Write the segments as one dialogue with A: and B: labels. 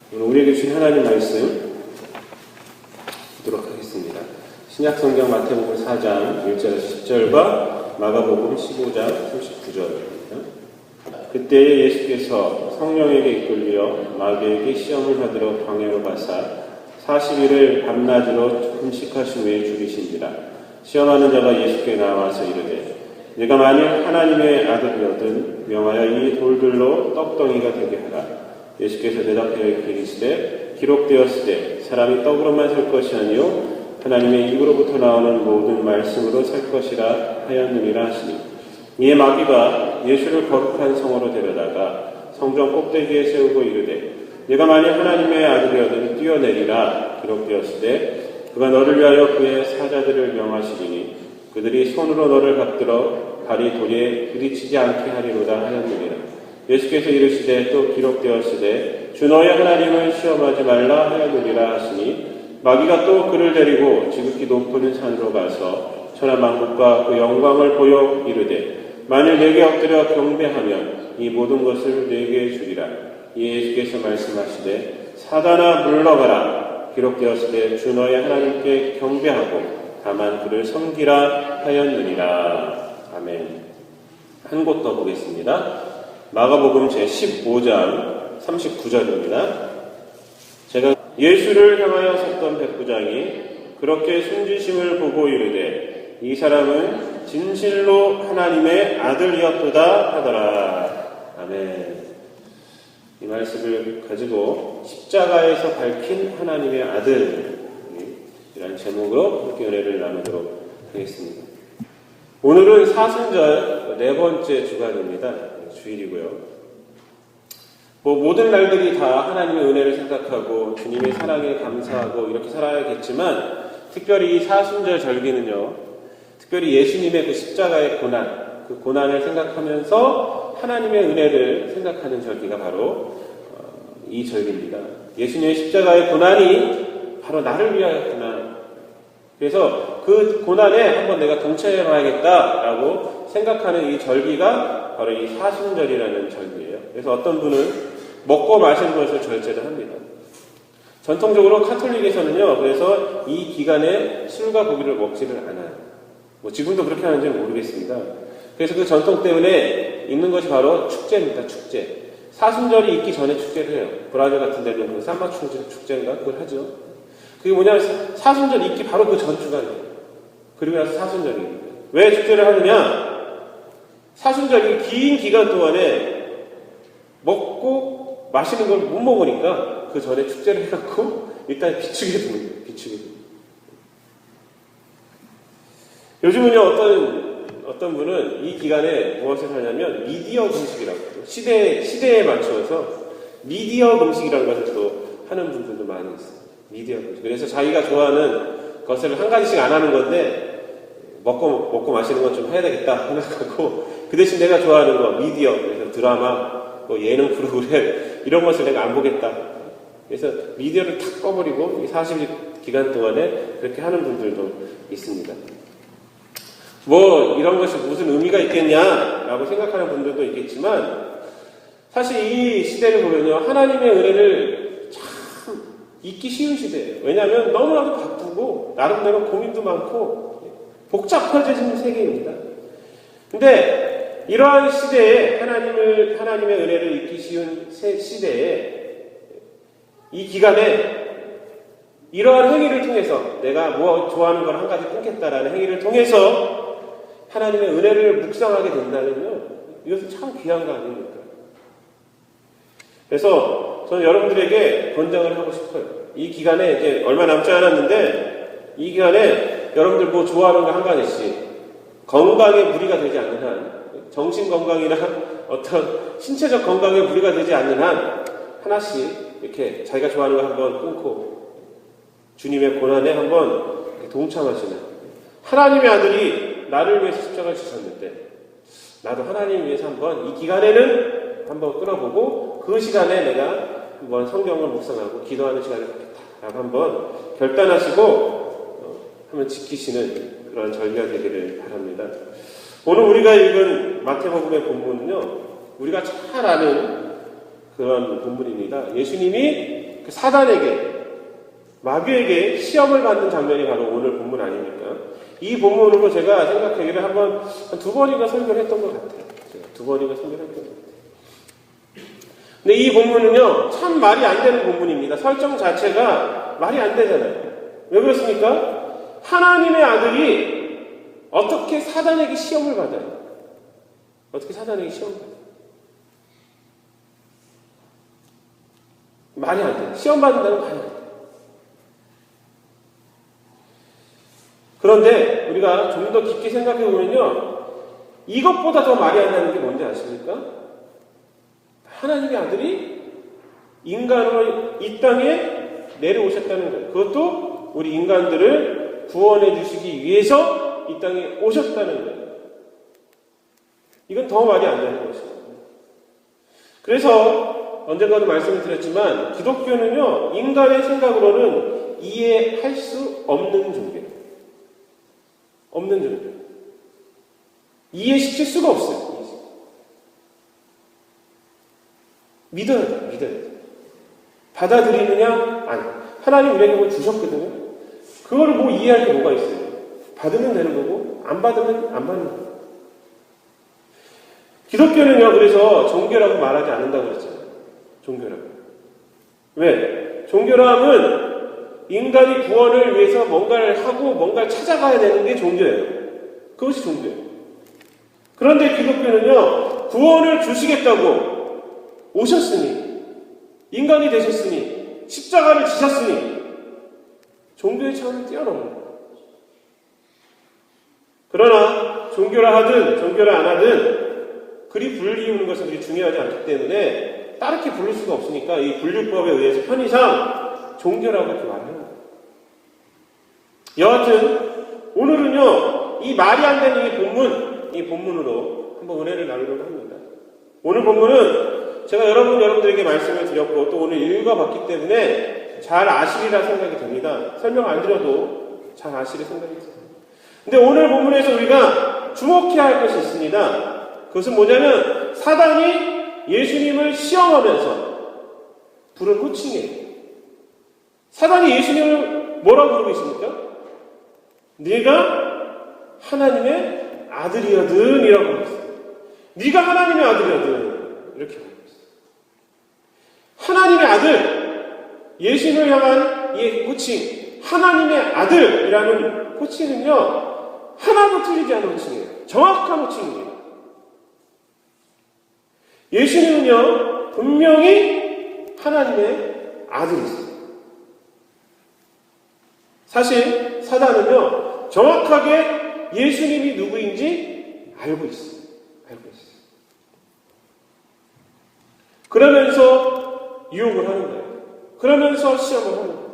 A: 오늘 우리에게 주신 하나님 말씀 보도록 하겠습니다. 신약 성경 마태복음 4장 1절에서 10절과 마가복음 15장 39절입니다. 그때 예수께서 성령에게 이끌려 마귀에게 시험을 받으러 광야로 가사 40일을 밤낮으로 금식하신 후에 죽이신지라. 시험하는 자가 예수께 나와서 이르되 네가 만일 하나님의 아들이거든 명하여 이 돌들로 떡덩이가 되게 하라. 예수께서 대답하여 이르시되 기록되었으되 사람이 떡으로만 살 것이 아니요 하나님의 입으로부터 나오는 모든 말씀으로 살 것이라 하였느니라 하시니, 이에 마귀가 예수를 거룩한 성으로 데려다가 성전 꼭대기에 세우고 이르되 네가 만일 하나님의 아들이거든 뛰어내리라. 기록되었으되 그가 너를 위하여 그의 사자들을 명하시리니 그들이 손으로 너를 받들어 발이 돌에 부딪히지 않게 하리로다 하였느니라. 예수께서 이르시되 또 기록되었으되 주 너의 하나님을 시험하지 말라 하였느니라 하시니, 마귀가 또 그를 데리고 지극히 높은 산으로 가서 천하만국과 그 영광을 보여 이르되 만일 내게 엎드려 경배하면 이 모든 것을 내게 주리라. 이에 예수께서 말씀하시되 사단아 물러가라. 기록되었으되 주 너의 하나님께 경배하고 다만 그를 섬기라 하였느니라. 아멘. 한 곳 더 보겠습니다. 마가복음 제15장 39절입니다. 제가 예수를 향하여 섰던 백부장이 그렇게 숨지심을 보고 이르되 이 사람은 진실로 하나님의 아들이었도다 하더라. 아멘. 이 말씀을 가지고 십자가에서 밝힌 하나님의 아들, 이라는 제목으로 함께 은혜를 나누도록 하겠습니다. 오늘은 사순절 네 번째 주간입니다. 주일이고요. 모든 날들이 다 하나님의 은혜를 생각하고 주님의 사랑에 감사하고 이렇게 살아야겠지만, 특별히 이 사순절 절기는요, 특별히 예수님의 그 십자가의 고난, 그 고난을 생각하면서 하나님의 은혜를 생각하는 절기가 바로 이 절기입니다. 예수님의 십자가의 고난이 바로 나를 위하였구나. 그래서 그 고난에 한번 내가 동참해봐야겠다라고 생각하는 이 절기가 바로 이 사순절이라는 절기예요. 그래서 어떤 분은 먹고 마시는 것을 절제를 합니다. 전통적으로 카톨릭에서는요, 그래서 이 기간에 술과 고기를 먹지를 않아요. 지금도 그렇게 하는지는 모르겠습니다. 그래서 그 전통 때문에 있는 것이 바로 축제입니다. 축제. 사순절이 있기 전에 축제를 해요. 브라질 같은 데는 그 삼마 축제인가 그걸 하죠. 그게 뭐냐면 사순절 있기 바로 그 전 주간이에요. 그리고 나서 사순절입니다. 왜 축제를 하느냐? 사순절이 긴 기간 동안에 먹고 마시는 걸 못 먹으니까 그 전에 축제를 해갖고 일단 비추게 되는 거예요. 비추게. 요즘은요, 어떤 분은 이 기간에 무엇을 하냐면 미디어 금식이라고 해요. 시대에 맞추어서 미디어 금식이라는 것을 또 하는 분들도 많이 있어요. 미디어 금식. 그래서 자기가 좋아하는 것을 한 가지씩 안 하는 건데 먹고 마시는 건 좀 해야 되겠다 생각하고, 그 대신 내가 좋아하는 거 미디어, 그래서 드라마, 예능 프로그램 이런 것을 내가 안 보겠다. 그래서 미디어를 탁 꺼버리고 40일 기간 동안에 그렇게 하는 분들도 있습니다. 이런 것이 무슨 의미가 있겠냐라고 생각하는 분들도 있겠지만, 사실 이 시대를 보면요, 하나님의 은혜를 참 잊기 쉬운 시대예요. 왜냐하면 너무나도 바쁘고 나름대로 고민도 많고 복잡해진 세계입니다. 근데 이러한 시대에 하나님의 은혜를 잊기 쉬운 시대에 이 기간에 이러한 행위를 통해서 내가 좋아하는 걸 한 가지 끊겠다라는 행위를 통해서 하나님의 은혜를 묵상하게 된다면요, 이것은 참 귀한 거 아닙니까? 그래서 저는 여러분들에게 권장을 하고 싶어요. 이 기간에 이제 얼마 남지 않았는데, 이 기간에 여러분들 좋아하는 거 한 가지씩, 건강에 무리가 되지 않는 한, 정신 건강이나 어떤 신체적 건강에 무리가 되지 않는 한 하나씩 이렇게 자기가 좋아하는 거 한번 끊고 주님의 고난에 한번 동참하시는, 하나님의 아들이 나를 위해서 십자가를 지셨는데 나도 하나님 위해서 한번 이 기간에는 한번 끊어보고 그 시간에 내가 한번 성경을 묵상하고 기도하는 시간을 갖겠다라고 한번 결단하시고 한번 지키시는 그런 절기가 되기를 바랍니다. 오늘 우리가 읽은 마태복음의 본문은요, 우리가 잘 아는 그런 본문입니다. 예수님이 그 사단에게, 마귀에게 시험을 받는 장면이 바로 오늘 본문 아닙니까? 이 본문으로 제가 생각하기를 한 두 번인가 설교를 했던 것 같아요. 제가 두 번인가 설교를 했던 것 같아요. 근데 이 본문은요, 참 말이 안 되는 본문입니다. 설정 자체가 말이 안 되잖아요. 왜 그렇습니까? 하나님의 아들이 어떻게 사단에게 시험을 받아요? 어떻게 사단에게 시험을 받아요? 말이 안 돼요. 시험 받는다는 말이 안 돼요. 그런데 우리가 좀 더 깊게 생각해 보면요, 이것보다 더 말이 안 나는 게 뭔지 아십니까? 하나님의 아들이 인간으로 이 땅에 내려오셨다는 거예요. 그것도 우리 인간들을 구원해 주시기 위해서 이 땅에 오셨다는 거예요. 이건 더 말이 안 되는 것입니다. 그래서 언젠가도 말씀을 드렸지만 기독교는요, 인간의 생각으로는 이해할 수 없는 종교예요. 없는 종교. 이해시킬 수가 없어요. 믿어야 돼, 믿어야 돼. 받아들이느냐? 아니. 하나님 우리에게 뭘 주셨거든요. 그걸 뭐 이해할 게 뭐가 있어요? 받으면 되는 거고, 안 받으면 안 받는 거예요. 기독교는요, 그래서 종교라고 말하지 않는다고 그랬잖아요. 종교라고. 왜? 종교라면 인간이 구원을 위해서 뭔가를 하고 뭔가를 찾아가야 되는 게 종교예요. 그것이 종교예요. 그런데 기독교는요, 구원을 주시겠다고 오셨으니, 인간이 되셨으니, 십자가를 지셨으니, 종교의 차원을 뛰어넘는 거예요. 그러나, 종교라 하든, 종교라 안 하든, 그리 불리우는 것은 그리 중요하지 않기 때문에, 따르게 부를 수가 없으니까, 이 분류법에 의해서 편의상 종교라고 이렇게 말해요. 여하튼, 오늘은요, 이 말이 안 되는 이 본문으로 한번 은혜를 나누려고 합니다. 오늘 본문은 제가 여러분들에게 말씀을 드렸고 또 오늘 읽어봤기 때문에 잘 아시리라 생각이 됩니다. 설명 안 드려도 잘 아시리 생각이 듭니다. 근데 오늘 본문에서 우리가 주목해야 할 것이 있습니다. 그것은 뭐냐면 사단이 예수님을 시험하면서 부른 호칭이에요. 사단이 예수님을 뭐라고 부르고 있습니까? 네가 하나님의 아들이거든 이라고 하고 있어요. 네가 하나님의 아들이거든 이렇게 하고 있어요. 하나님의 아들, 예수님을 향한 이 호칭, 하나님의 아들이라는 호칭은요, 하나도 틀리지 않은 호칭이에요. 정확한 호칭이에요. 예수님은요, 분명히 하나님의 아들이세요. 사실 사단은요, 정확하게 예수님이 누구인지 알고 있어요. 알고 있어요. 그러면서 유혹을 하는 거예요. 그러면서 시험을 하는 거예요.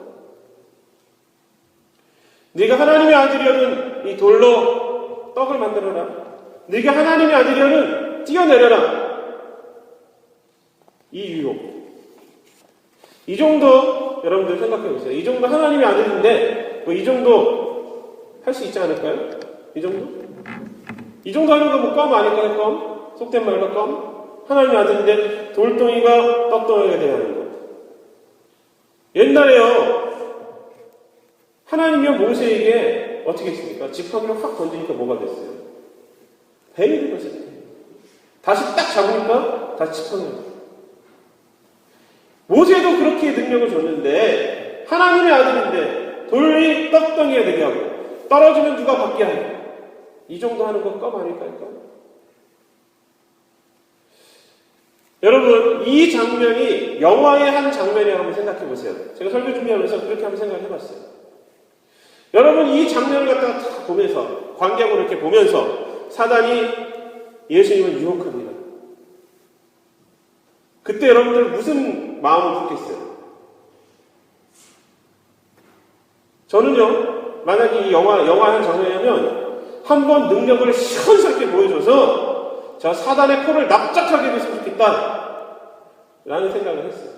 A: 네가 하나님의 아들이여는 이 돌로 떡을 만들어라. 네가 하나님의 아들이여는 뛰어내려라. 이 유혹. 이 정도 여러분들 생각해 보세요. 이 정도 하나님의 아들인데 뭐 이 정도 할 수 있지 않을까요? 이 정도? 이 정도 하는 거 뭐 껌 아닐까요? 껌? 속된 말로 껌? 하나님의 아들인데 돌덩이가 떡덩이가 되는 거. 옛날에요. 하나님이요 모세에게 어떻게 했습니까? 지팡이를 확 던지니까 뭐가 됐어요? 뱀이 됐어요. 다시 딱 잡으니까 다시 지팡이가 됐어요. 모세도 그렇게 능력을 줬는데 하나님의 아들인데 돌이 떡덩이가 되게 하고 떨어지면 누가 받게 하고 이 정도 하는 건 껌 아닐까요? 여러분 이 장면이 영화의 한 장면이라고 한번 생각해 보세요. 제가 설교 준비하면서 그렇게 한번 생각해 봤어요. 여러분 이 장면을 갖다가 딱 보면서 관객으로 이렇게 보면서 사단이 예수님을 유혹합니다. 그때 여러분들 무슨 마음을 품겠어요? 저는요, 만약에 이 영화 한 장면이라면 한번 능력을 시원스럽게 보여줘서 저 사단의 코를 납작하게 해줬으면 좋겠다 라는 생각을 했어요.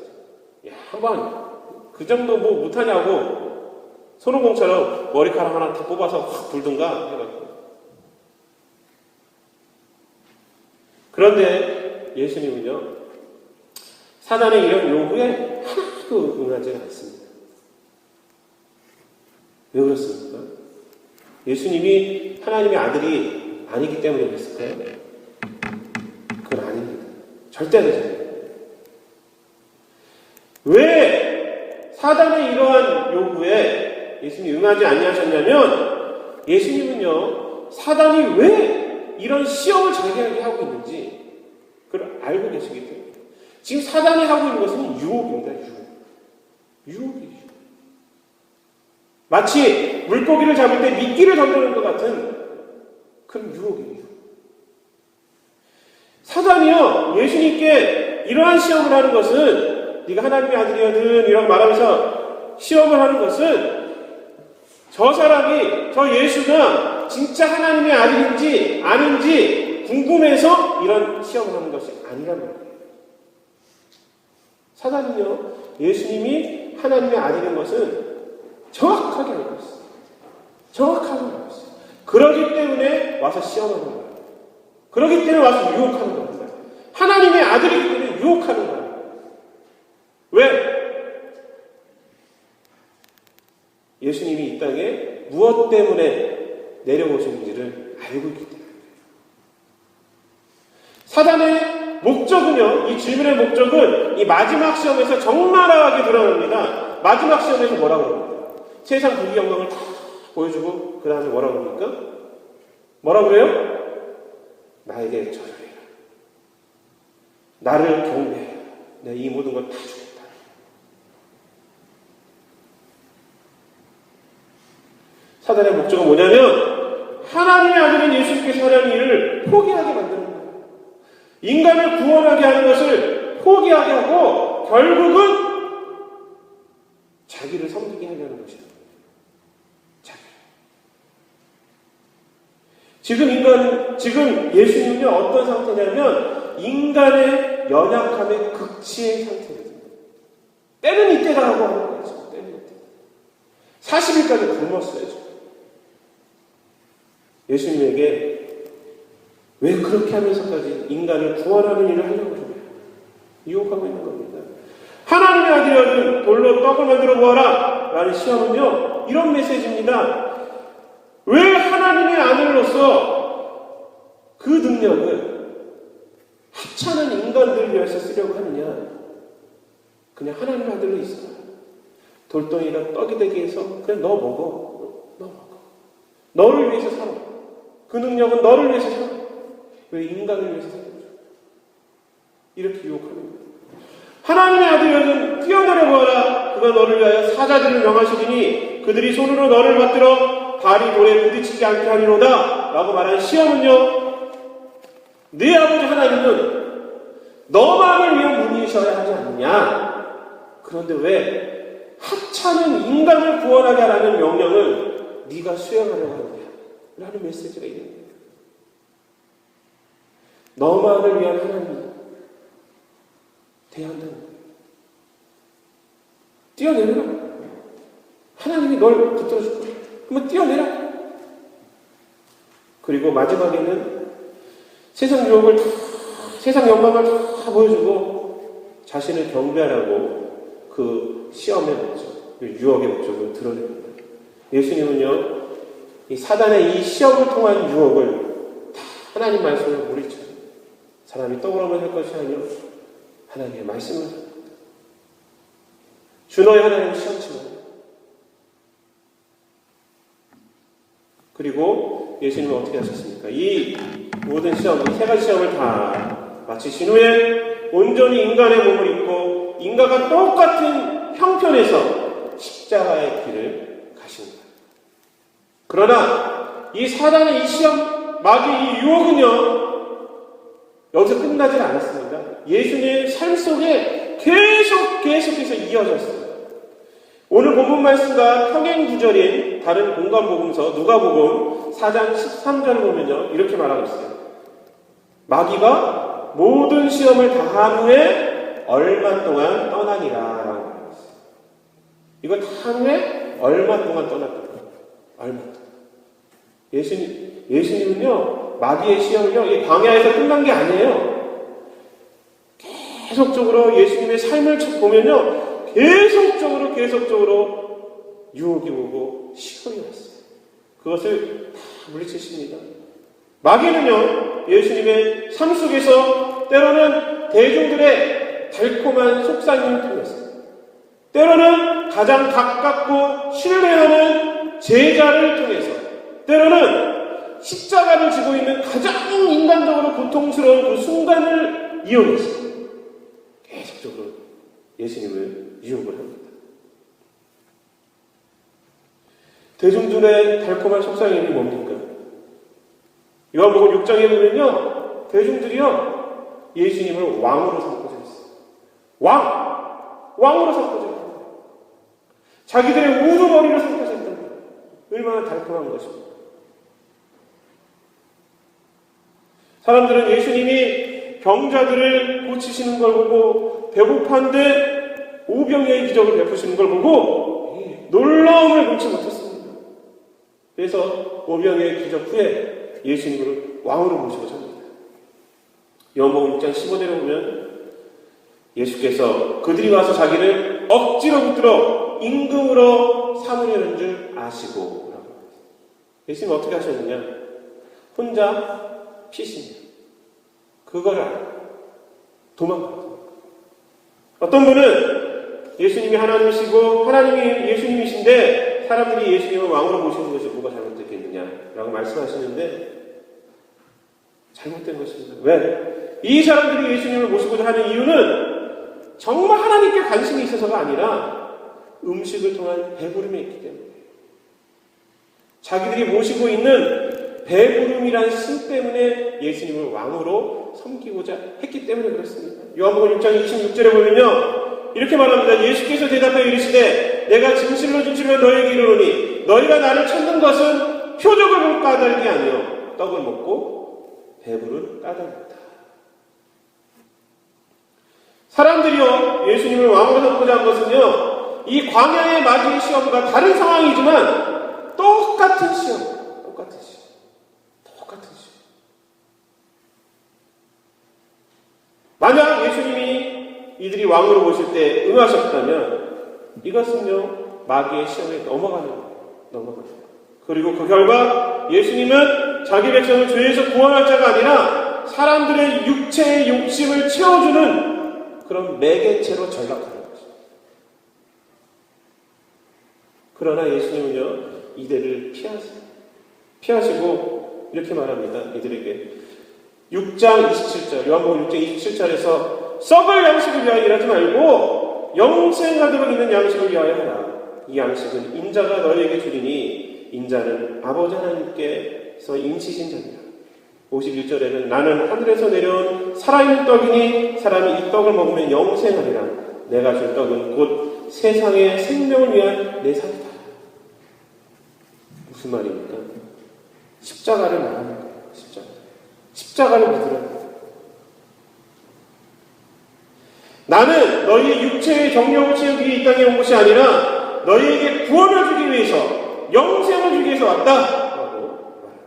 A: 야, 한번 그 정도 뭐 못하냐고 손오공처럼 머리카락 하나 다 뽑아서 확 불든가 해가지고. 그런데 예수님은요, 사단의 이런 요구에 하나도 하나도 응하지 않습니다. 왜 그렇습니까? 예수님이 하나님의 아들이 아니기 때문에 그랬을까요? 그건 아닙니다. 절대 아니죠. 왜 사단의 이러한 요구에 예수님이 응하지 아니하셨냐면, 예수님은요, 사단이 왜 이런 시험을 자기에게 하고 있는지 그걸 알고 계시기 때문에. 지금 사단이 하고 있는 것은 유혹입니다. 유혹이죠. 마치 물고기를 잡을 때 미끼를 던져놓은 것 같은 그런 유혹이에요. 사단이요, 예수님께 이러한 시험을 하는 것은, 네가 하나님의 아들이거든 이라고 말하면서 시험을 하는 것은, 저 사람이, 저 예수가 진짜 하나님의 아들인지 아닌지 궁금해서 이런 시험을 하는 것이 아니란 말이에요. 사단은요, 예수님이 하나님의 아들인 것은 정확하게 알고 있어요. 정확하게 알고 있어요. 그러기 때문에 와서 시험하는 거예요. 그러기 때문에 와서 유혹하는 겁니다. 하나님의 아들이기 때문에 유혹하는 거예요. 왜? 예수님이 이 땅에 무엇 때문에 내려오셨는지를 알고 있기 때문에. 사단의 목적은요, 이 질문의 목적은 이 마지막 시험에서 적나라하게 드러납니다. 마지막 시험에서 뭐라고 합니까? 세상 부귀 영광을 다 보여주고 그 다음에 뭐라고 합니까? 뭐라고 그래요? 나에게 절하라. 나를 경배해라. 내가 이 모든 걸 다 주겠다. 사단의 목적은 뭐냐면, 하나님의 아들인 예수님께서 하는 일을 포기하게 만드는 거예요. 인간을 구원하게 하는 것을 포기하게 하고 결국은 자기를 섬기게 하려는 것이다. 지금 예수님은 어떤 상태냐면, 인간의 연약함의 극치의 상태입니다. 때는 이때다 하고 하는 거죠. 때는 이때. 40일까지 굶었어요. 예수님에게 왜 그렇게 하면서까지 인간을 구원하는 일을 하려고 그래요? 유혹하고 있는 겁니다. 하나님의 아들이라면 돌로 떡을 만들어 보아라 라는 시험은요, 이런 메시지입니다. 왜 하나님의 아들로서 그 능력을 하찮은 인간들을 위해서 쓰려고 하느냐? 그냥 하나님의 아들로 있어. 돌덩이가 떡이 되게 해서 그냥 너 먹어. 너 먹어. 너를 위해서 살아. 그 능력은 너를 위해서 살아. 왜 인간을 위해서 살아? 이렇게 유혹하는 거예요. 하나님의 아들이거든 뛰어내려 보아라. 그가 너를 위하여 사자들을 명하시리니 그들이 손으로 너를 받들어 발이 돌에 부딪히지 않게 하리로다 라고 말한 시험은요, 네 아버지 하나님은 너만을 위한 분이셔야 하지 않느냐? 그런데 왜 하찮은 인간을 구원하게 하라는 명령을 네가 수행하려고 하느냐? 라는 메시지가 있는 거예요. 너만을 위한 하나님이 돼야 한다는 거예요. 뛰어내려라. 하나님이 널 붙들어줄 거야. 그러면 뛰어내라. 그리고 마지막에는 세상 유혹을 세상 영광을 다 보여주고 자신을 경배하라고 그 시험의 목적, 유혹의 목적을 드러냅니다. 예수님은요, 이 사단의 이 시험을 통한 유혹을 다 하나님 말씀을 물리쳐. 사람이 떡으로만 할 것이 아니요 하나님의 말씀을 합니다. 주 너의 하나님을 시험치 마라. 그리고 예수님은 어떻게 하셨습니까? 이 모든 시험, 이 세 가지 시험을 다 마치신 후에 온전히 인간의 몸을 입고 인간과 똑같은 형편에서 십자가의 길을 가십니다. 그러나 이 사단의 이 시험, 마귀의 이 유혹은요, 여기서 끝나지 않았습니다. 예수님의 삶 속에 계속해서 이어졌어요. 오늘 본문 말씀과 평행 구절인 다른 공간 복음서 누가복음 4장 13절을 보면요, 이렇게 말하고 있어요. 마귀가 모든 시험을 다한 후에 얼마 동안 떠나니라 라고 말하고 있어요. 이걸 다 한 후에 얼마 동안 떠났다. 얼마 동안. 예수님은요, 마귀의 시험을요, 이 광야에서 끝난 게 아니에요. 계속적으로 예수님의 삶을 보면요, 계속적으로 유혹이 오고 시험이 왔어요. 그것을 다 물리치십니다. 마귀는요, 예수님의 삶 속에서 때로는 대중들의 달콤한 속삭임을 통해서, 때로는 가장 가깝고 신뢰하는 제자를 통해서, 때로는 십자가를 지고 있는 가장 인간적으로 고통스러운 그 순간을 이용해서 계속적으로 예수님을 유혹을 합니다. 대중들의 달콤한 속삭임이 뭡니까? 요한복음 6장에 보면요, 대중들이요, 예수님을 왕으로 삼고자 했어요. 왕으로 삼고자 했어요. 자기들의 우두머리로 삼고자 했던 거예요. 얼마나 달콤한 것입니까? 사람들은 예수님이 병자들을 고치시는 걸 보고, 배고판데 오병이의 기적을 베푸시는 걸 보고 놀라움을 금치 못했습니다. 그래서 오병이의 기적 후에 예수님을 왕으로 모시고자 합니다. 요한복음 6장 15절에 보면 예수께서 그들이 와서 자기를 억지로 붙들어 임금으로 삼으려는 줄 아시고, 예수님은 어떻게 하셨느냐? 혼자 피신이에요. 그걸 알아요. 도망가요. 어떤 분은 예수님이 하나님이시고 하나님이 예수님이신데 사람들이 예수님을 왕으로 모시는 것이 뭐가 잘못됐겠느냐라고 말씀하시는데 잘못된 것입니다. 왜? 이 사람들이 예수님을 모시고자 하는 이유는 정말 하나님께 관심이 있어서가 아니라 음식을 통한 배부름이 있기 때문에, 자기들이 모시고 있는 배부름이란 신 때문에 예수님을 왕으로 섬기고자 했기 때문에 그렇습니다. 요한복음 6장 26절에 보면요, 이렇게 말합니다. 예수께서 대답하여 이르시되 내가 진실로 너희에게 이르노니 너희가 나를 찾는 것은 표적을 볼 까닭이 아니요 떡을 먹고 배부른 까닭이다. 사람들이요, 예수님을 왕으로 삼고자 한 것은요, 이 광야의 마지의 시험과 다른 상황이지만 똑같은 시험. 만약 예수님이 이들이 왕으로 모실 때 응하셨다면 이것은요, 마귀의 시험에 넘어가는 거예요. 그리고 그 결과 예수님은 자기 백성을 죄에서 구원할 자가 아니라 사람들의 육체의 욕심을 채워주는 그런 매개체로 전락하는 거죠. 그러나 예수님은요, 이들을 피하시고 이렇게 말합니다. 이들에게 6장 27절, 요한복음 6장 27절에서 썩을 양식을 위하여 일하지 말고 영생하도록 있는 양식을 위하여 하라. 이 양식은 인자가 너희에게 주리니 인자는 아버지 하나님께서 인치신 자니라. 51절에는 나는 하늘에서 내려온 살아있는 떡이니 사람이 이 떡을 먹으면 영생하리라. 내가 줄 떡은 곧 세상의 생명을 위한 내 살이다. 무슨 말입니까? 십자가를 말하는 거예요. 십자가를 믿으라. 나는 너희의 육체의 정욕을 채우기 위해 이 땅에 온 것이 아니라 너희에게 구원을 주기 위해서, 영생을 주기 위해서 왔다 라고 말합니다.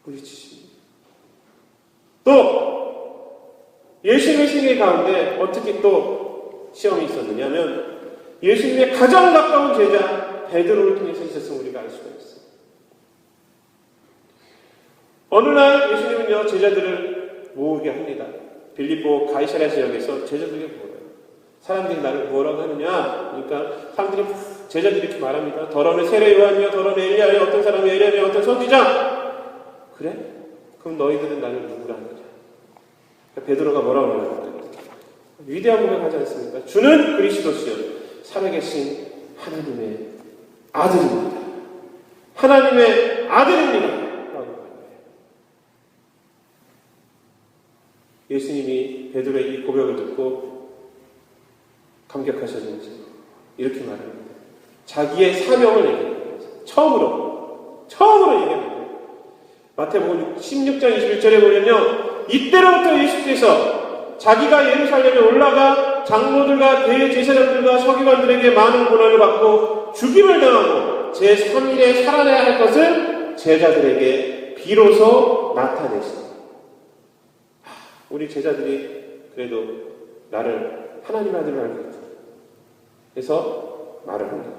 A: 부딪히십니다. 또 예수님의 생애 가운데 어떻게 또 시험이 있었느냐면 예수님의 가장 가까운 제자 베드로를 통해서 있었음을 우리가 알 수가 있어요. 어느 날 예수님은요, 제자들을 모으게 합니다. 빌립보 가이사랴 지역에서 제자들에게 물어요. 사람들이 나를 뭐라고 하느냐? 그러니까 제자들이 이렇게 말합니다. 더러는 세례 요한이며 더러는 엘리야며 어떤 사람이 엘리야며 어떤 선지자. 그래? 그럼 너희들은 나를 누구라 하느냐? 베드로가 뭐라고 말합니까? 위대한 고백하지 않습니까? 주는 그리스도시요 살아계신 하나님의 아들입니다. 하나님의 아들입니다. 예수님이 베드로의 이 고백을 듣고 감격하셨는지 이렇게 말합니다. 자기의 사명을 얘기합니다. 처음으로 얘기합니다. 마태복음 16장 21절에 보면요, 이때로부터 예수께서 자기가 예루살렘에 올라가 장로들과 대제사장들과 서기관들에게 많은 고난을 받고 죽임을 당하고 제3일에 살아나야 할 것을 제자들에게 비로소 나타내십니다. 우리 제자들이 그래도 나를 하나님 아들로 알고 해서 말을 합니다.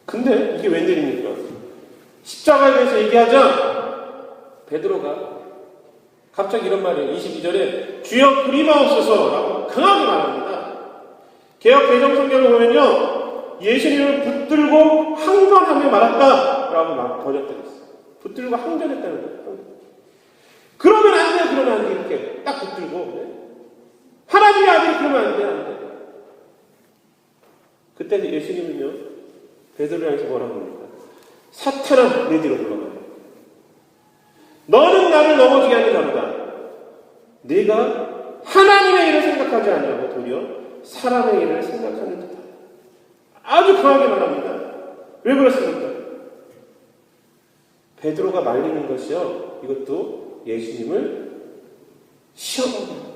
A: 근데 이게 웬일입니까? 십자가에 대해서 얘기하자 베드로가 갑자기 이런 말이에요. 22절에 주여 그리마옵소서라고 강하게 말합니다. 개역 개정 성경을 보면요, 예수님을 붙들고 항변하며 말았다라고 막 번역되어 있어요. 붙들고 항변했다는 거예요. 그러면 안 돼요, 그러면 안 돼. 이렇게 딱 붙들고. 네? 하나님의 아들이 그러면 안 돼, 안 돼. 그때 예수님은요, 베드로를 향해서 뭐라고 합니까? 사탄아, 내 뒤로 물러가라. 너는 나를 넘어지게 하는 자로다. 네가 하나님의 일을 생각하지 않냐고 도리어 사람의 일을 생각하는 듯다. 아주 강하게 말합니다. 왜 그렇습니까? 베드로가 말리는 것이요, 이것도 예수님을 시험하고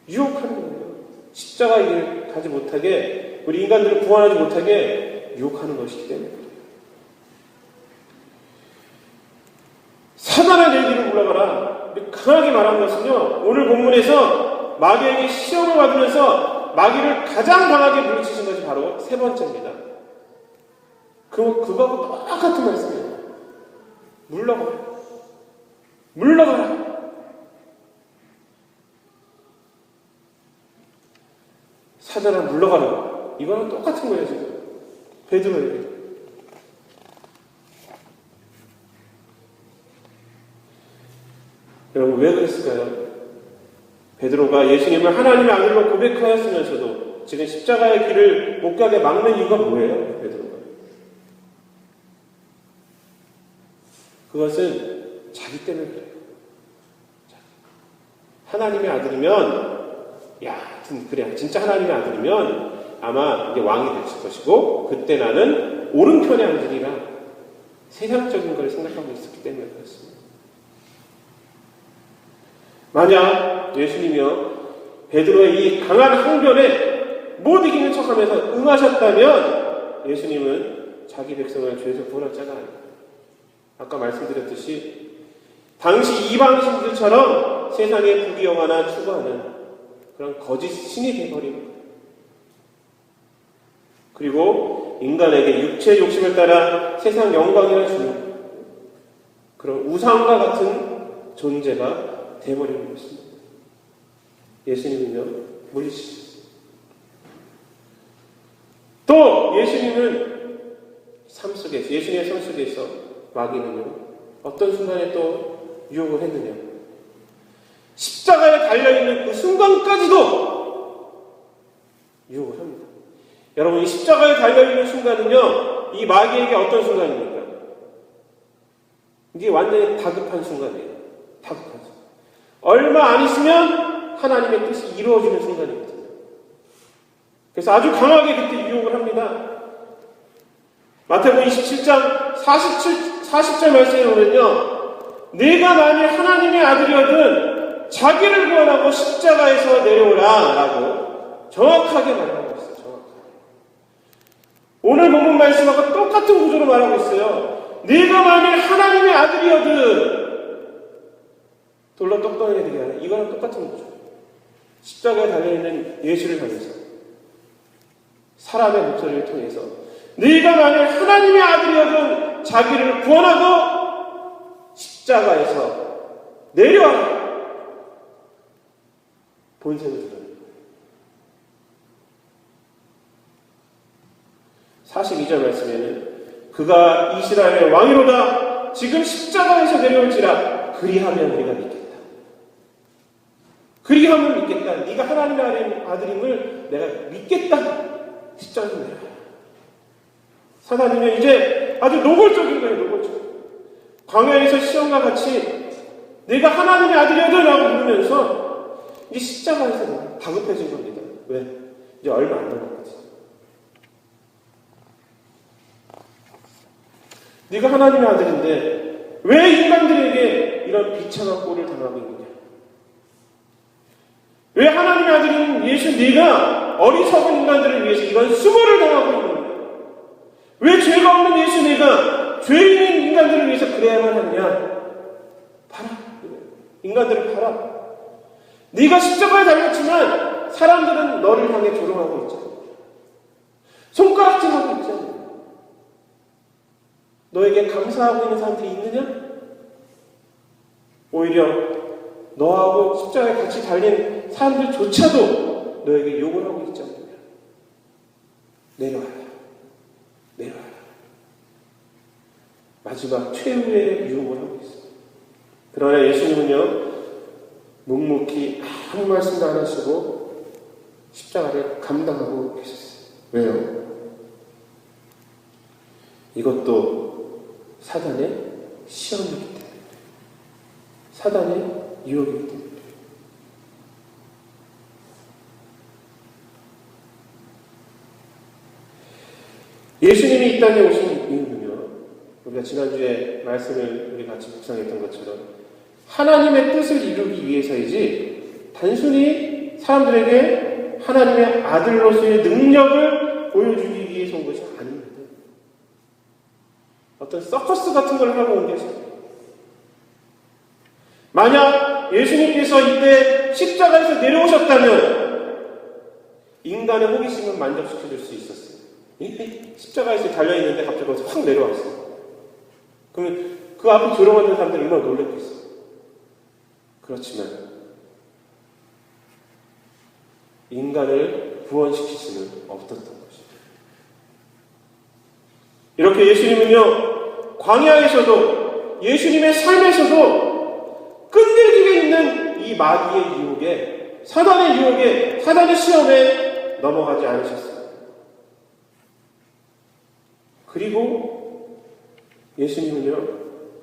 A: 유혹하는 거예요. 십자가의 길을 가지 못하게, 우리 인간들을 구원하지 못하게 유혹하는 것이기 때문에. 사단아 내 뒤로 물러가라. 강하게 말한 것은요, 오늘 본문에서 마귀에게 시험을 받으면서 마귀를 가장 강하게 물리치신 것이 바로 세 번째입니다. 그거하고 똑같은 말씀이에요. 물러가라. 물러가라. 사단아 물러가라. 이거는 똑같은 거예요, 지금. 베드로에게. 여러분, 왜 그랬을까요? 베드로가 예수님을 하나님의 아들로 고백하였으면서도 지금 십자가의 길을 못 가게 막는 이유가 뭐예요? 베드로가. 그것은 자기 때문에 그래요. 하나님의 아들이면, 그래, 진짜 하나님의 아들이면 아마 이제 왕이 됐을 것이고, 그때 나는 오른편에 앉으리라. 세상적인 걸 생각하고 있었기 때문에 그렇습니다. 만약 예수님이요, 베드로의 이 강한 항변에 못 이기는 척하면서 응하셨다면 예수님은 자기 백성을 죄에서 구원할 자가 아닙니다. 아까 말씀드렸듯이 당시 이방신들처럼 세상에 부귀영화나 추구하는 그런 거짓 신이 되어버린 거예요. 그리고 인간에게 육체의 욕심을 따라 세상 영광이나 주는 그런 우상과 같은 존재가 되어버리는 것입니다. 예수님은요, 물리치셨어요. 또 예수님은 삶 속에서, 예수님의 삶 속에서 마귀는요, 어떤 순간에 또 유혹을 했느냐? 십자가에 달려있는 그 순간까지도 유혹을 합니다. 여러분, 이 십자가에 달려있는 순간은요, 이 마귀에게 어떤 순간입니까? 이게 완전히 다급한 순간이에요. 다급한 순간. 얼마 안 있으면 하나님의 뜻이 이루어지는 순간이거든요. 그래서 아주 강하게 그때 유혹을 합니다. 마태복음 27장 40절 말씀에 보면요, 네가 만일 하나님의 아들이거든 자기를 구원하고 십자가에서 내려오라 라고 정확하게 말하고 있어요. 정확하게. 오늘 본문 말씀하고 똑같은 구조로 말하고 있어요. 네가 만일 하나님의 아들이거든 돌로 떡 떠내리게 하는, 이거랑 똑같은 거죠. 십자가에 달려있는 예수를 향해서 사람의 목소리를 통해서 네가 만일 하나님의 아들이거든 자기를 구원하고 십자가에서 내려와라. 본색을 드러냅니다. 42절 말씀에는 그가 이스라엘의 왕이로다 지금 십자가에서 내려올지라 그리하면 우리가 믿겠다. 그리하면 믿겠다. 네가 하나님의 아들임을 내가 믿겠다. 십자가에서 내려와. 사단이면 이제 아주 노골적인 거예요. 노골적. 광야에서 시험과 같이 내가 하나님의 아들이거든 라고 부르면서 이제 십자가에서 다급해진 겁니다. 왜? 이제 얼마 안 남았거든. 네가 하나님의 아들인데 왜 인간들에게 이런 비참한 꼴을 당하고 있느냐? 왜 하나님의 아들인 예수 네가 어리석은 인간들을 위해서 이런 수모를 당하고 있느냐? 왜 죄가 없는 예수 네가 죄인인 인간들을 위해서 그래야만 하느냐? 봐라. 인간들을 봐라. 네가 십자가에 달렸지만 사람들은 너를 향해 조롱하고 있잖아. 손가락질하고 있지 않느냐? 너에게 감사하고 있는 사람들이 있느냐? 오히려 너하고 십자가에 같이 달린 사람들조차도 너에게 욕을 하고 있지 않느냐? 내려와라. 내려와라. 마지막 최후의 유혹을 하고 있어요. 그러나 예수님은요, 묵묵히 아무 말씀도 안 하시고 십자가를 감당하고 계셨어요. 왜요? 이것도 사단의 시험이기 때문에, 사단의 유혹이기 때문에. 예수님이 이 땅에 오신 이유는요, 우리가 지난주에 말씀을 우리 같이 묵상했던 것처럼 하나님의 뜻을 이루기 위해서이지 단순히 사람들에게 하나님의 아들로서의 능력을 보여주기 위해서 온 것이 아닙니다. 어떤 서커스 같은 걸 하고 온 게 아니에요. 만약 예수님께서 이때 십자가에서 내려오셨다면 인간의 호기심은 만족시켜줄 수 있었어요. 십자가에서 달려있는데 갑자기 거기서 확 내려왔어요. 그러면 그 앞에 들어가는 사람들이 얼마나 놀랐겠어요. 그렇지만 인간을 구원시킬 수는 없었던 것입니다. 이렇게 예수님은요, 광야에서도 예수님의 삶에서도 끈질기게 있는 이 마귀의 유혹에, 사단의 유혹에, 사단의 시험에 넘어가지 않으셨습니다. 그리고 예수님은요,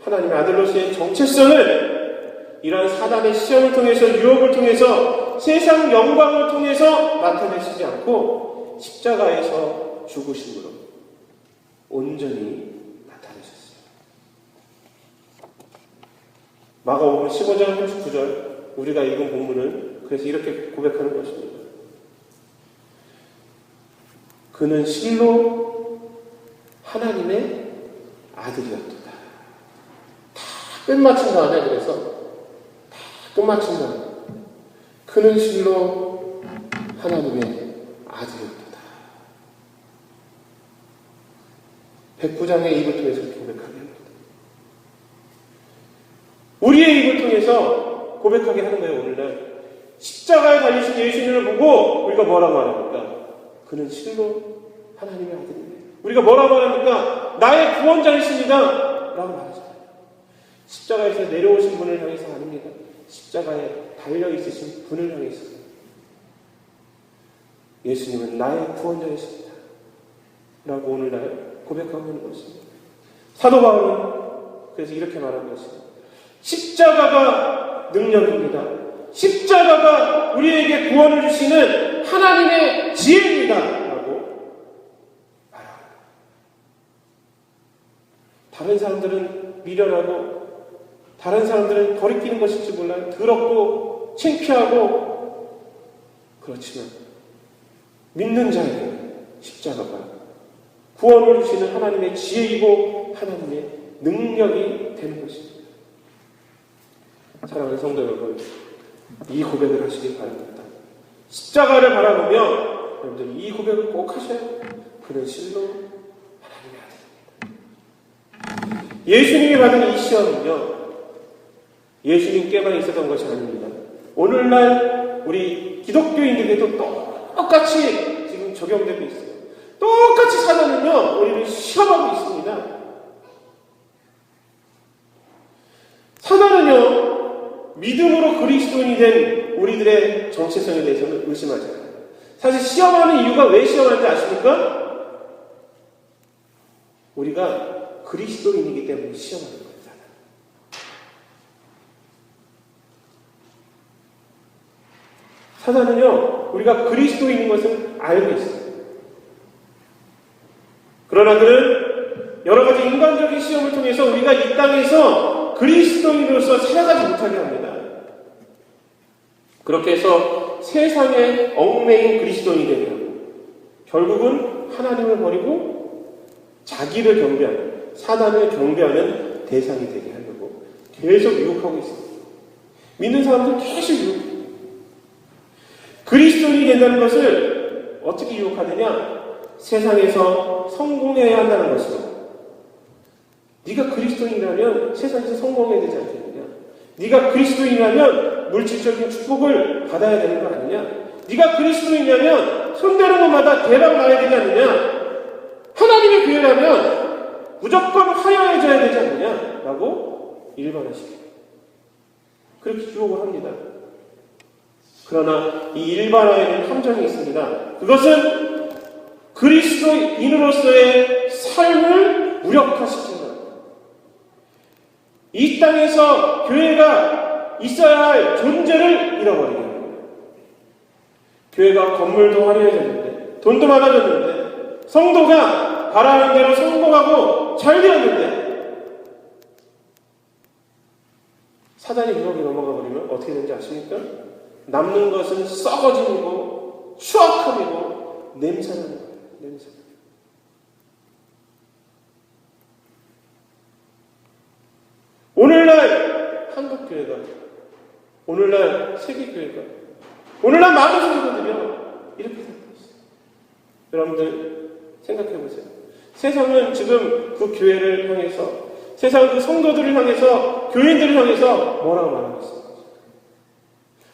A: 하나님의 아들로서의 정체성을 이러한 사단의 시험을 통해서, 유혹을 통해서, 세상 영광을 통해서 나타내시지 않고 십자가에서 죽으심으로 온전히 나타내셨어요. 마가복음 15장 39절 우리가 읽은 본문은 그래서 이렇게 고백하는 것입니다. 그는 실로 하나님의 아들이었도다. 다 끝마친 다음에 그래서 끝마친 다음에 그는 실로 하나님의 아들이었도다. 백부장의 입을 통해서 고백하게 합니다. 우리의 입을 통해서 고백하게 하는 거예요. 오늘날 십자가에 달리신 예수님을 보고 우리가 뭐라고 말합니까? 그는 실로 하나님의 아들입니다. 우리가 뭐라고 말합니까? 나의 구원자이십니다 라고 말하잖아요. 십자가에서 내려오신 분을 향해서 아닙니다. 십자가에 달려있으신 분을 향해서 예수님은 나의 구원자이십니다 라고 오늘날 고백하고 있는 것입니다. 사도 바울은 그래서 이렇게 말하는 것입니다. 십자가가 능력입니다. 십자가가 우리에게 구원을 주시는 하나님의 지혜입니다 라고 말합니다. 다른 사람들은 미련하고 다른 사람들은 거리끼는 것일지 몰라요. 더럽고 창피하고, 그렇지만 믿는 자에게 십자가가 구원을 주시는 하나님의 지혜이고 하나님의 능력이 되는 것입니다. 사랑하는 성도 여러분, 이 고백을 하시기 바랍니다. 십자가를 바라보며 여러분들 이 고백을 꼭 하셔야 해요. 그는 실로 하나님의 아들입니다. 예수님이 받은 이 시험은요, 예수님께만 있었던 것이 아닙니다. 오늘날 우리 기독교인들에게도 똑같이 지금 적용되고 있어요. 똑같이 사단은요, 우리를 시험하고 있습니다. 사단은요, 믿음으로 그리스도인이 된 우리들의 정체성에 대해서는 의심하지 않아요. 사실 시험하는 이유가 왜 시험하는지 아십니까? 우리가 그리스도인이기 때문에 시험하는 거예요. 사단은요, 우리가 그리스도인인 것을 알고 있어요. 그러나 그는 여러 가지 인간적인 시험을 통해서 우리가 이 땅에서 그리스도인으로서 살아가지 못하게 합니다. 그렇게 해서 세상에 얽매인 그리스도인이 되면 결국은 하나님을 버리고 자기를 경배하는, 사단을 경배하는 대상이 되게 하려고 계속 유혹하고 있습니다. 믿는 사람들 계속 유혹해요. 그리스도인이 된다는 것을 어떻게 유혹하느냐? 세상에서 성공해야 한다는 것이다. 네가 그리스도인이라면 세상에서 성공해야 되지 않겠느냐? 네가 그리스도인이라면 물질적인 축복을 받아야 되는 거 아니냐? 네가 그리스도인이라면 손대는 것마다 대박 나야 되지 않느냐? 하나님의 교회라면 무조건 화려해져야 되지 않느냐? 라고 일반화시켜요. 그렇게 유혹을 합니다. 그러나 이 일반화에는 함정이 있습니다. 그것은 그리스도인으로서의 삶을 무력화시키는 겁니다. 이 땅에서 교회가 있어야 할 존재를 잃어버리게 합니다. 교회가 건물도 화려해졌는데, 돈도 많아졌는데, 성도가 바라는 대로 성공하고 잘 되었는데, 사단의 유혹이 넘어가 버리면 어떻게 되는지 아십니까? 남는 것은 썩어짐이고 추악함이고 냄새나는 거예요. 냄새. 오늘날 한국교회가, 오늘날 세계교회가, 오늘날 많은 성도들이요 이렇게 살고 있어요. 여러분들 생각해 보세요. 세상은 지금 그 교회를 향해서, 세상은 그 성도들을 향해서, 교인들을 향해서 뭐라고 말하고 있습니까?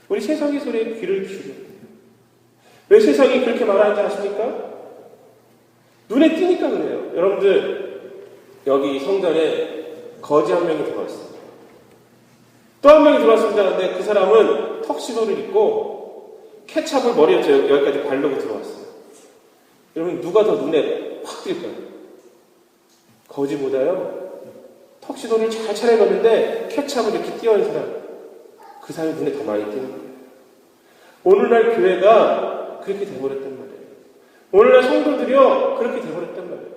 A: 우리 세상의 소리에 귀를 기울여야 돼요. 왜 세상이 그렇게 말하는지 아십니까? 눈에 띄니까 그래요. 여러분들 여기 성전에 거지 한 명이 들어왔어요. 또 한 명이 들어왔습니다. 근데 그 사람은 턱시도를 입고 케찹을 머리에 여기까지 바르고 들어왔어요. 여러분 누가 더 눈에 확 띌까요? 거지보다요 턱시도를 잘 차려입었는데 케찹을 이렇게 띄워낸 사람, 그 사람이 눈에 더 많이 띄는 거예요. 오늘날 교회가 그렇게 돼버렸단 말이에요. 오늘날 성도들이요 그렇게 돼버렸단 말이에요.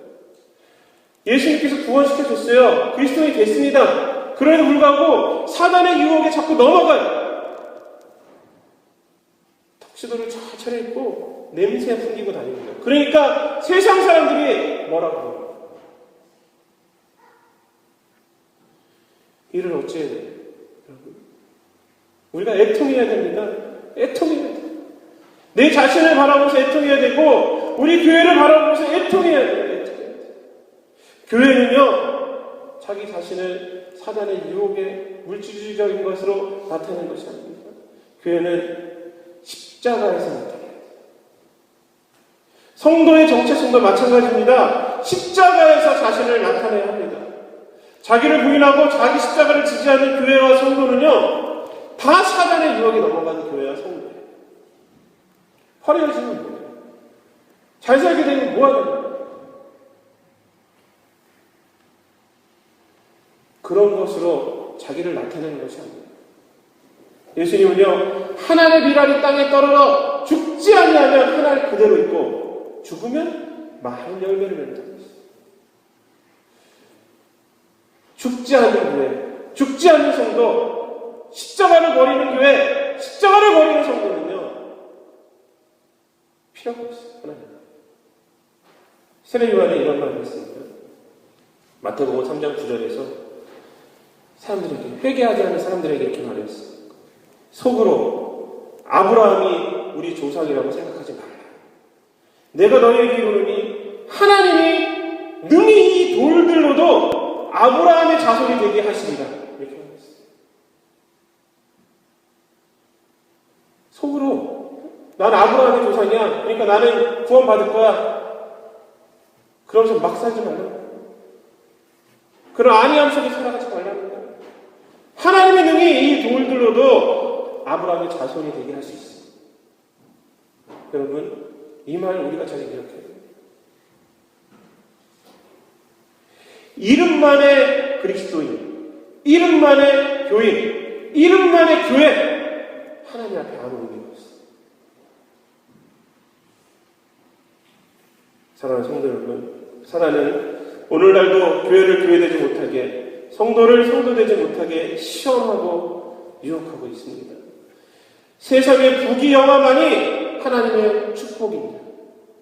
A: 예수님께서 구원시켜줬어요. 그리스도인이 됐습니다. 그럼에도 불구하고 사단의 유혹에 자꾸 넘어가요. 턱시도를 잘 차려입고 냄새 풍기고 다니는 거예요. 그러니까 세상 사람들이 뭐라고 해요? 이를 어찌해야 돼요? 여러분, 우리가 애통해야 됩니다. 애통해야 돼요. 내 자신을 바라보면서 애통해야 되고 우리 교회를 바라보면서 애통해야 돼요. 교회는요 자기 자신을 사단의 유혹에 물질적인 것으로 나타내는 것이 아닙니다. 교회는 십자가에서 나타내야 돼요. 성도의 정체성도 마찬가지입니다. 십자가에서 자신을 나타내야 합니다. 자기를 부인하고 자기 십자가를 지지하는 교회와 성도는요 다 사단의 유혹에 넘어가는 교회와 성도예요. 화려해지는 거예요. 잘 살게 되면 뭐 하는 거예요? 그런 것으로 자기를 나타내는 것이 아닙니다. 예수님은요 하나의 비랄이 땅에 떨어져 죽지 아니하면 하나를 그대로 있고 죽으면 많은 열매를 맺는다고 했어요. 죽지 않는 교회, 죽지 않는 성도, 십자가를 버리는 교회, 십자가를 버리는 성도는요 필요가 없어요. 하나님. 세례 요한이 이런 말을 했습니다. 마태복음 3장 9절에서 사람들에게, 회개하지 않는 사람들에게 이렇게 말했어요. 속으로 아브라함이 우리 조상이라고 생각하지 말라. 내가 너희에게 이르노니 하나님이 능히 이 돌들로도 아브라함의 자손이 되게 하시리라. 이렇게 말했어요. 속으로 난 아브라함의 조상이야. 그러니까 나는 구원받을 거야. 그러면서 막 살지 말라고. 그런 안이함 속에 살아가지 말라는 거예요. 하나님의 능히 이 돌들로도 아브라함의 자손이 되게 할 수 있어요. 여러분, 이 말을 우리가 잘 기억해야 돼요. 이름만의 그리스도인, 이름만의 교인, 이름만의 교회, 하나님 앞에 아무 의미가 없어요. 사랑하는 성도 여러분, 사단은 오늘날도 교회를 교회되지 못하게, 성도를 성도되지 못하게 시험하고 유혹하고 있습니다. 세상의 부귀영화만이 하나님의 축복입니다.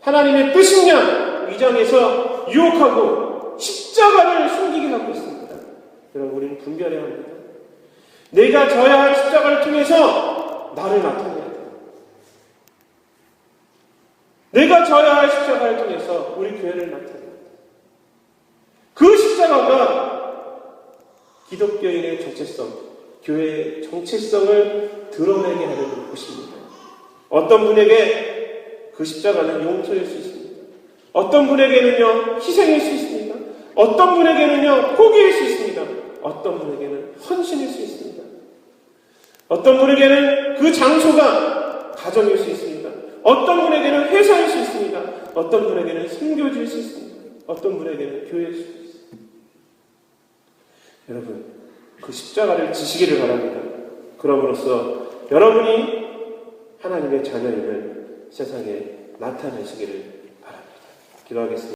A: 하나님의 뜻이냐 위장해서 유혹하고 십자가를 숨기게 하고 있습니다. 여러분, 우리는 분별해야 합니다. 내가 져야 할 십자가를 통해서 나를 나타내야 돼요. 내가 져야 할 십자가를 통해서 우리 교회를 나타냅니다. 그 십자가가 기독교인의 정체성, 교회의 정체성을 드러내게 하는 것입니다. 어떤 분에게 그 십자가는 용서일 수 있습니다. 어떤 분에게는요, 희생일 수 있습니다. 어떤 분에게는요, 포기일 수 있습니다. 어떤 분에게는 헌신일 수 있습니다. 어떤 분에게는 그 장소가 가정일 수 있습니다. 어떤 분에게는 회사일 수 있습니다. 어떤 분에게는 선교지일 수 있습니다. 어떤 분에게는 교회일 수 있습니다. 여러분, 그 십자가를 지시기를 바랍니다. 그럼으로써 여러분이 하나님의 자녀임을 세상에 나타내시기를 바랍니다. 기도하겠습니다.